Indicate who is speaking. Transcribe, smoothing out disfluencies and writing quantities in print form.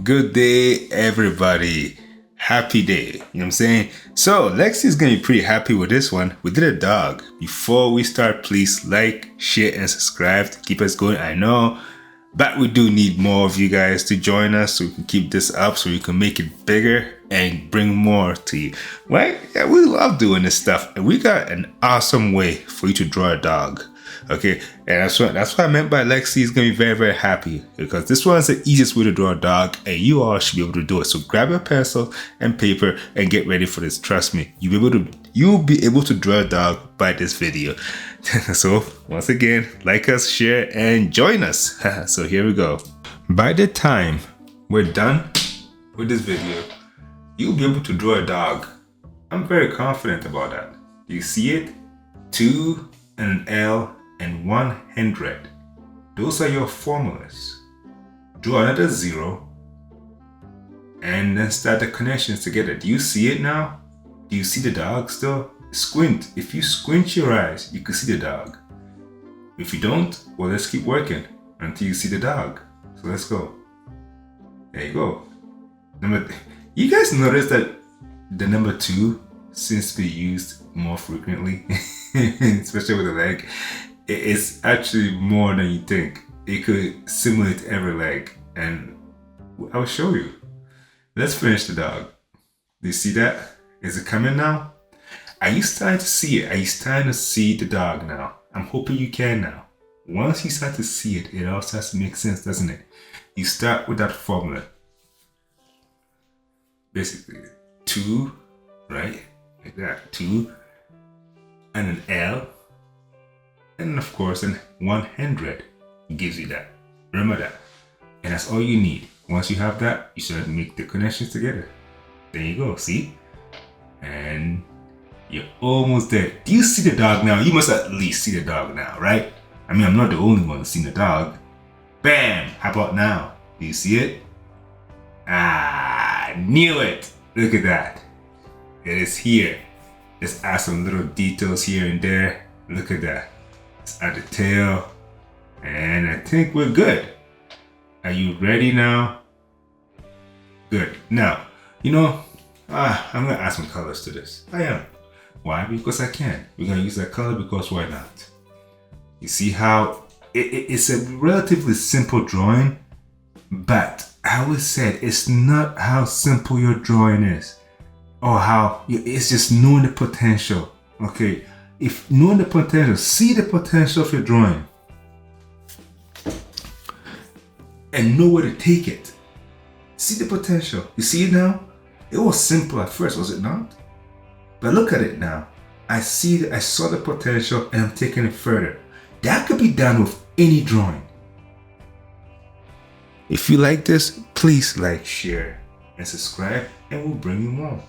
Speaker 1: Good day, everybody. Happy day. You know what I'm saying? So, Lexi's gonna be pretty happy with this one. We did a dog. Before we start, please like, share, and subscribe to keep us going. I know, but we do need more of you guys to join us so we can keep this up so we can make it bigger and bring more to you. Right? Yeah, we love doing this stuff. And we got an awesome way for you to draw a dog. Okay, and that's what I meant by Lexi is gonna be very, very happy because this one is the easiest way to draw a dog, and you all should be able to do it. So grab your pencil and paper and get ready for this. Trust me, you'll be able to draw a dog by this video. So once again, like us, share, and join us. So here we go. By the time we're done with this video, you'll be able to draw a dog. I'm very confident about that. You see it? 2 and an L and 100. Those are your formulas. Draw another 0 and then start the connections together. Do you see it now? Do you see the dog still? Squint. If you squint your eyes, you can see the dog. If you don't, well, let's keep working until you see the dog. So let's go. There you go. You guys notice that the number 2 seems to be used more frequently, especially with the leg. It's actually more than you think. It could simulate every leg, and I'll show you. Let's finish the dog. Do you see that? Is it coming now? Are you starting to see it? Are you starting to see the dog now? I'm hoping you can now. Once you start to see it, it all starts to make sense, doesn't it? You start with that formula. Basically, 2, right? Like that, 2, and an L, and of course, an 100 gives you that. Remember that. And that's all you need. Once you have that, you start to make the connections together. There you go, see? And you're almost there. Do you see the dog now? You must at least see the dog now, right? I mean, I'm not the only one who's seen the dog. Bam! How about now? Do you see it? Ah, knew it! Look at that. It is here. Just add some little details here and there. Look at that. Let's add the tail. And I think we're good. Are you ready now? Good. Now, I'm going to add some colors to this. I am. Why? Because I can. We're going to use that color because why not? You see how it's a relatively simple drawing, but I always said it's not how simple your drawing is. Or how it's just knowing the potential. Okay, if knowing the potential, see the potential of your drawing and know where to take it. See the potential. You see it now? It was simple at first, was it not? But look at it now. I saw the potential and I'm taking it further. That could be done with any drawing. If you like this, please like, share, and subscribe, and we'll bring you more.